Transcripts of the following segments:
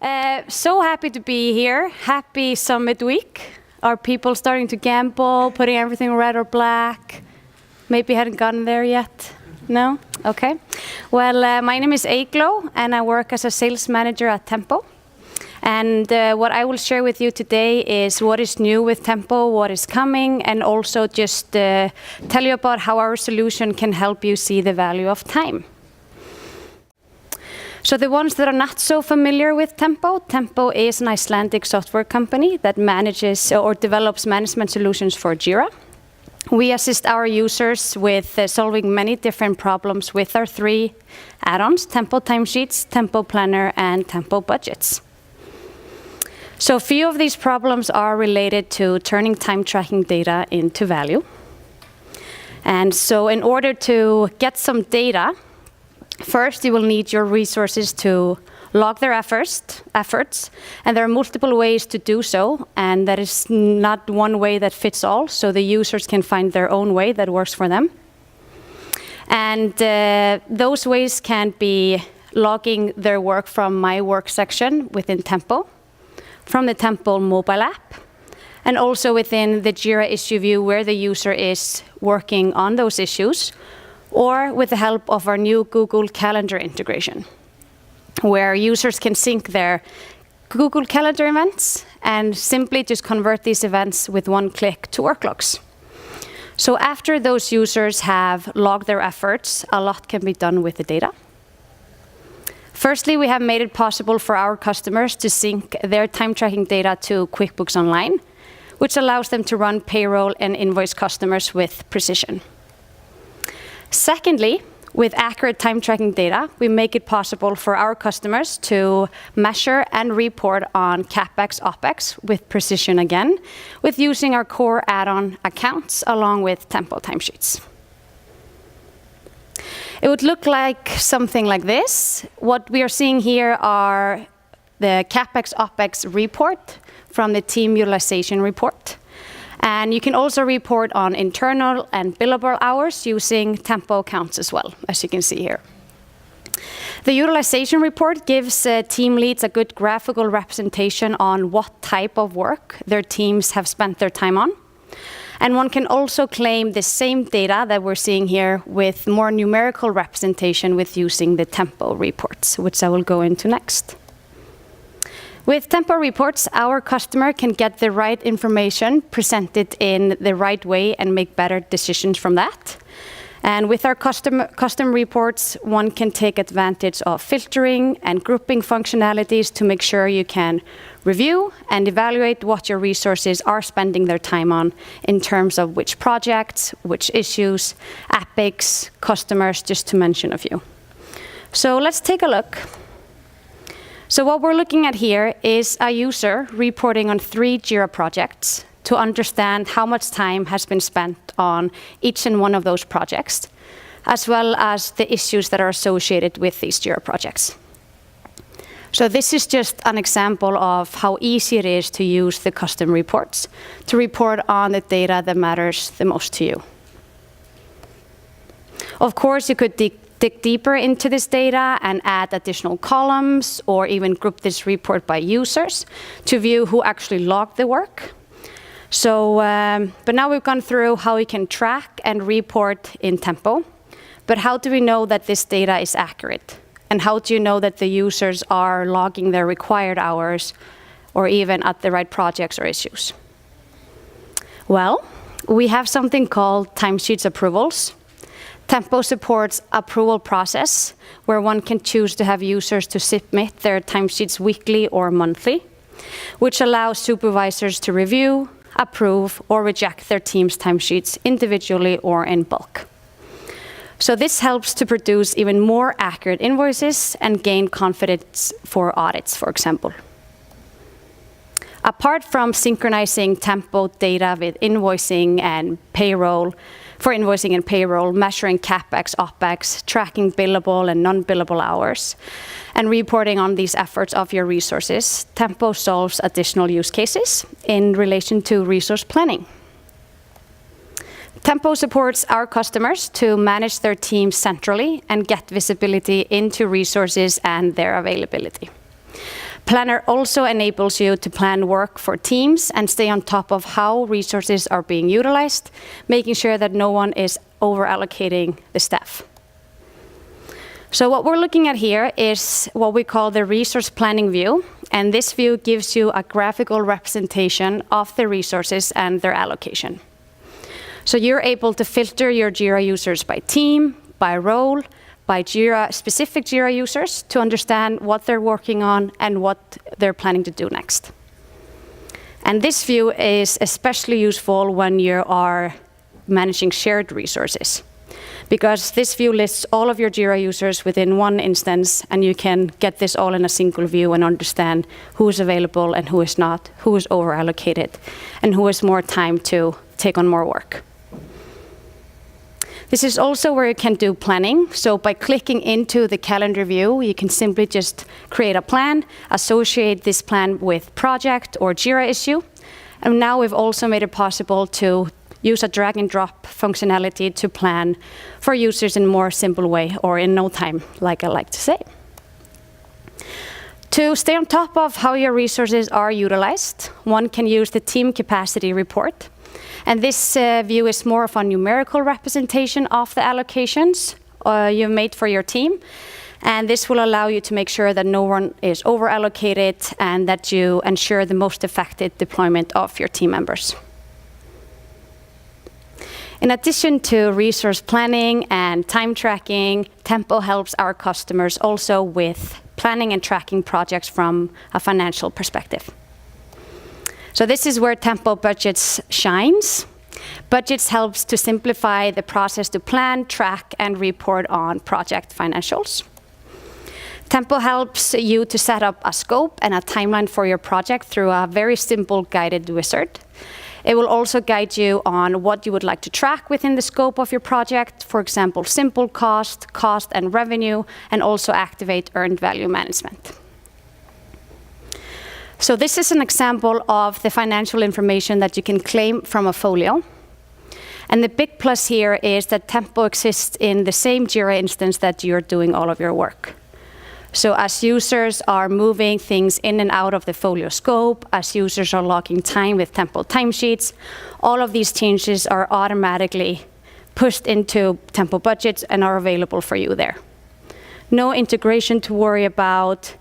So happy to be here. Happy Summit Week. Are people starting to gamble, putting everything red or black? Maybe hadn't gotten there yet? No? Okay. Well, my name is Eygló, and I work as a sales manager at Tempo. And what I will share with you today is what is new with Tempo, what is coming, and also just tell you about how our solution can help you see the value of time. So the ones that are not so familiar with Tempo, Tempo is an Icelandic software company that manages or develops management solutions for Jira. We assist our users with solving many different problems with our 3 add-ons, Tempo Timesheets, Tempo Planner, and Tempo Budgets. So a few of these problems are related to turning time tracking data into value. And so in order to get some data, first, you will need your resources to log their efforts, and there are multiple ways to do so, and there is not one way that fits all, so the users can find their own way that works for them. And those ways can be logging their work from My Work section within Tempo, from the Tempo mobile app, and also within the Jira issue view where the user is working on those issues, or with the help of our new Google Calendar integration, where users can sync their Google Calendar events and simply just convert these events with one click to worklogs. So after those users have logged their efforts, a lot can be done with the data. Firstly, we have made it possible for our customers to sync their time tracking data to QuickBooks Online, which allows them to run payroll and invoice customers with precision. Secondly, with accurate time tracking data, we make it possible for our customers to measure and report on CapEx, OpEx with precision again, with using our core add-on accounts along with Tempo Timesheets. It would look like something like this. What we are seeing here are the CapEx, OpEx report from the team utilization report. And you can also report on internal and billable hours using Tempo accounts as well, as you can see here. The utilization report gives team leads a good graphical representation on what type of work their teams have spent their time on. And one can also claim the same data that we're seeing here with more numerical representation with using the Tempo reports, which I will go into next. With Tempo reports, our customer can get the right information presented in the right way and make better decisions from that. And with our custom reports, one can take advantage of filtering and grouping functionalities to make sure you can review and evaluate what your resources are spending their time on in terms of which projects, which issues, epics, customers, just to mention a few. So let's take a look. So what we're looking at here is a user reporting on 3 Jira projects to understand how much time has been spent on each and one of those projects, as well as the issues that are associated with these Jira projects. So this is just an example of how easy it is to use the custom reports to report on the data that matters the most to you. Of course, you could dig deeper into this data and add additional columns or even group this report by users to view who actually logged the work. So, but now we've gone through how we can track and report in Tempo, but how do we know that this data is accurate? And how do you know that the users are logging their required hours or even at the right projects or issues? Well, we have something called timesheets approvals. Tempo supports approval process where one can choose to have users to submit their timesheets weekly or monthly, which allows supervisors to review, approve, or reject their team's timesheets individually or in bulk. So this helps to produce even more accurate invoices and gain confidence for audits, for example. Apart from synchronizing Tempo data with invoicing and payroll, for invoicing and payroll, measuring CapEx, OpEx, tracking billable and non-billable hours, and reporting on these efforts of your resources, Tempo solves additional use cases in relation to resource planning. Tempo supports our customers to manage their teams centrally and get visibility into resources and their availability. Planner also enables you to plan work for teams and stay on top of how resources are being utilized, making sure that no one is over-allocating the staff. So what we're looking at here is what we call the resource planning view, and this view gives you a graphical representation of the resources and their allocation. So you're able to filter your Jira users by team, by role, by specific Jira users to understand what they're working on and what they're planning to do next. And this view is especially useful when you are managing shared resources, because this view lists all of your Jira users within one instance, and you can get this all in a single view and understand who is available and who is not, who is over-allocated, and who has more time to take on more work. This is also where you can do planning. So by clicking into the calendar view, you can simply just create a plan, associate this plan with project or Jira issue. And now we've also made it possible to use a drag and drop functionality to plan for users in a more simple way, or in no time, like I like to say. To stay on top of how your resources are utilized, one can use the team capacity report. And this view is more of a numerical representation of the allocations you made for your team. And this will allow you to make sure that no one is over-allocated and that you ensure the most effective deployment of your team members. In addition to resource planning and time tracking, Tempo helps our customers also with planning and tracking projects from a financial perspective. So this is where Tempo Budgets shines. Budgets helps to simplify the process to plan, track, and report on project financials. Tempo helps you to set up a scope and a timeline for your project through a very simple guided wizard. It will also guide you on what you would like to track within the scope of your project, for example, simple cost, cost and revenue, and also activate earned value management. So this is an example of the financial information that you can claim from a folio. And the big plus here is that Tempo exists in the same Jira instance that you're doing all of your work. So as users are moving things in and out of the folio scope, as users are logging time with Tempo timesheets, all of these changes are automatically pushed into Tempo budgets and are available for you there. No integration to worry about.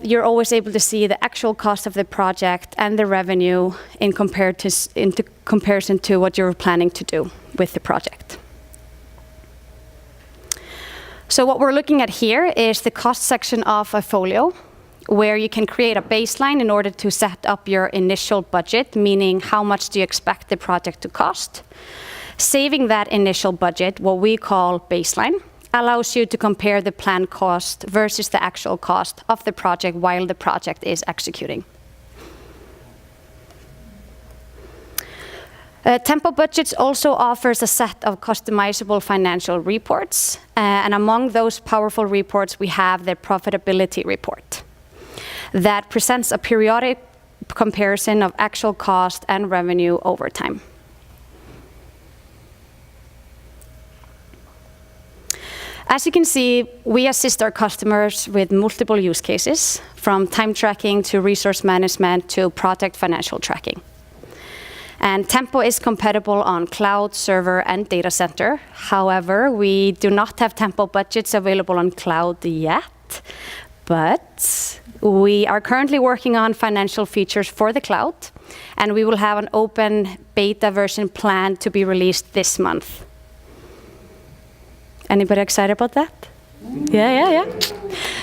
You're always able to see the actual cost of the project and the revenue in comparison to what you're planning to do with the project. So what we're looking at here is the cost section of a folio, where you can create a baseline in order to set up your initial budget, meaning how much do you expect the project to cost. Saving that initial budget, what we call baseline, allows you to compare the planned cost versus the actual cost of the project while the project is executing. Tempo Budgets also offers a set of customizable financial reports, and among those powerful reports we have the profitability report that presents a periodic comparison of actual cost and revenue over time. As you can see, we assist our customers with multiple use cases, from time tracking to resource management to project financial tracking. And Tempo is compatible on cloud, server, and data center. However, we do not have Tempo Budgets available on cloud yet, but we are currently working on financial features for the cloud, and we will have an open beta version planned to be released this month. Anybody excited about that? Yeah.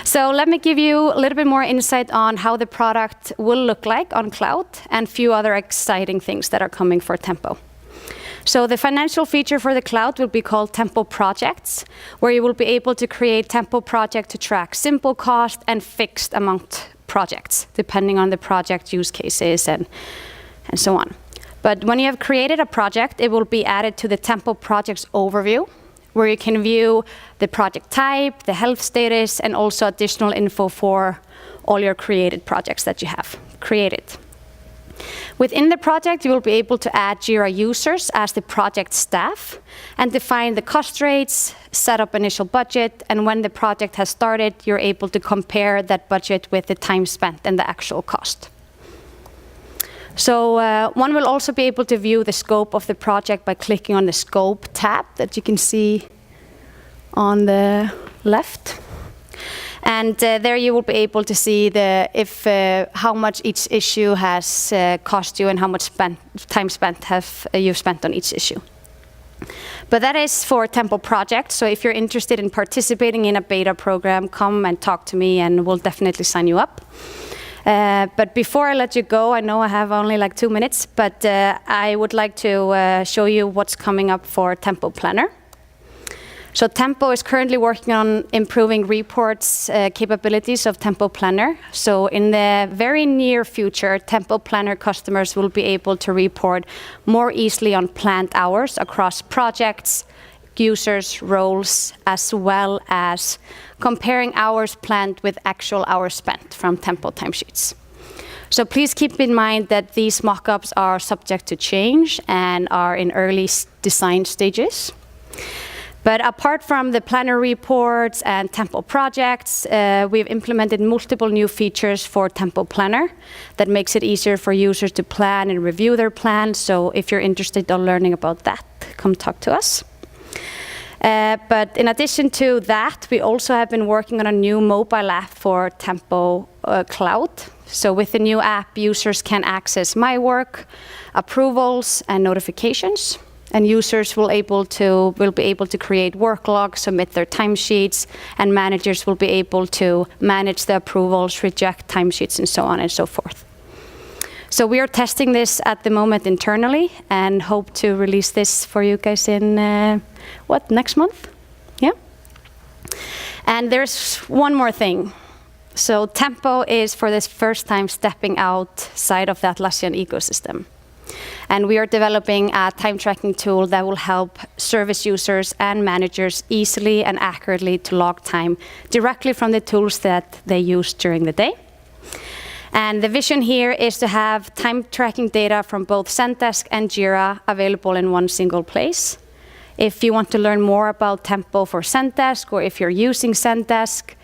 So let me give you a little bit more insight on how the product will look like on cloud and a few other exciting things that are coming for Tempo. So the financial feature for the cloud will be called Tempo Projects, where you will be able to create Tempo project to track simple cost and fixed amount projects, depending on the project use cases and so on. But when you have created a project, it will be added to the Tempo Projects overview, where you can view the project type, the health status, and also additional info for all your created projects that you have created. Within the project, you will be able to add Jira users as the project staff and define the cost rates, set up initial budget, and when the project has started, you're able to compare that budget with the time spent and the actual cost. So one will also be able to view the scope of the project by clicking on the Scope tab that you can see on the left. And there you will be able to see how much each issue has cost you and how much time spent you've spent on each issue. But that is for Tempo projects. So if you're interested in participating in a beta program, come and talk to me and we'll definitely sign you up. But before I let you go, I know I have only like 2 minutes, but I would like to show you what's coming up for Tempo Planner. So Tempo is currently working on improving reports capabilities of Tempo Planner. So in the very near future, Tempo Planner customers will be able to report more easily on planned hours across projects, users, roles, as well as comparing hours planned with actual hours spent from Tempo timesheets. So please keep in mind that these mockups are subject to change and are in early design stages. But apart from the planner reports and Tempo projects, we've implemented multiple new features for Tempo Planner that makes it easier for users to plan and review their plans. So if you're interested in learning about that, come talk to us. But in addition to that, we also have been working on a new mobile app for Tempo Cloud. So with the new app, users can access My Work, approvals, and notifications. And users will be able to create worklogs, submit their timesheets, and managers will be able to manage the approvals, reject timesheets, and so on and so forth. So we are testing this at the moment internally and hope to release this for you guys in, next month? Yeah? And there's one more thing. So Tempo is for the first time stepping outside of the Atlassian ecosystem. And we are developing a time tracking tool that will help service users and managers easily and accurately to log time directly from the tools that they use during the day. And the vision here is to have time tracking data from both Zendesk and Jira available in one single place. If you want to learn more about Tempo for Zendesk, or if you're using Zendesk,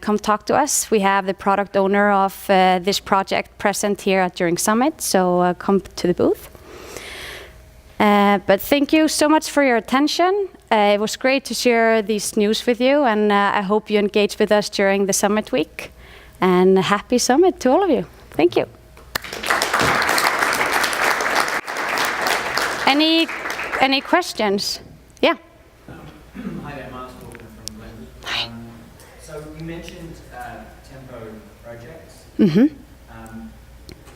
come talk to us. We have the product owner of this project present here during Summit, so come to the booth. But thank you so much for your attention. It was great to share these news with you, and I hope you engage with us during the Summit week. And happy Summit to all of you. Thank you. Any questions? Yeah. Hi there, Mark Walker from Blend. Hi. So you mentioned Tempo projects. Mm-hmm.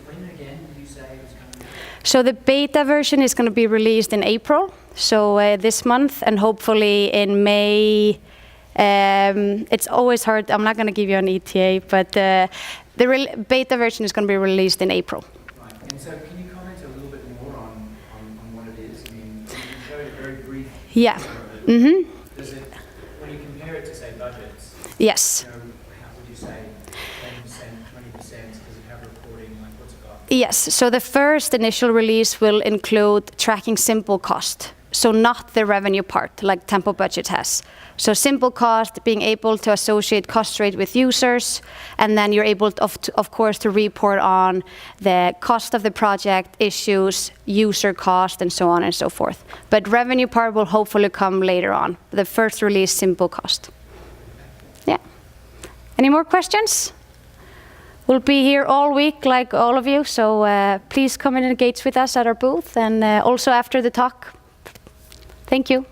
When again did you say it was coming out? So the beta version is going to be released in April, so this month, and hopefully in May. It's always hard. I'm not going to give you an ETA, but the beta version is going to be released in April. Right. And so can you comment a little bit more on what it is? I mean, you showed a very brief. Yeah. Mm-hmm. Does it, when you compare it to, say, budgets? Yes. How would you say 10%, 20%? Does it have reporting? Like, what's it got? Yes. So the first initial release will include tracking simple cost. So not the revenue part, like Tempo Budget has. So simple cost, being able to associate cost rate with users, and then you're able, of course, to report on the cost of the project, issues, user cost, and so on and so forth. But revenue part will hopefully come later on. The first release, simple cost. Yeah. Any more questions? We'll be here all week, like all of you, so please come and engage with us at our booth, and also after the talk. Thank you.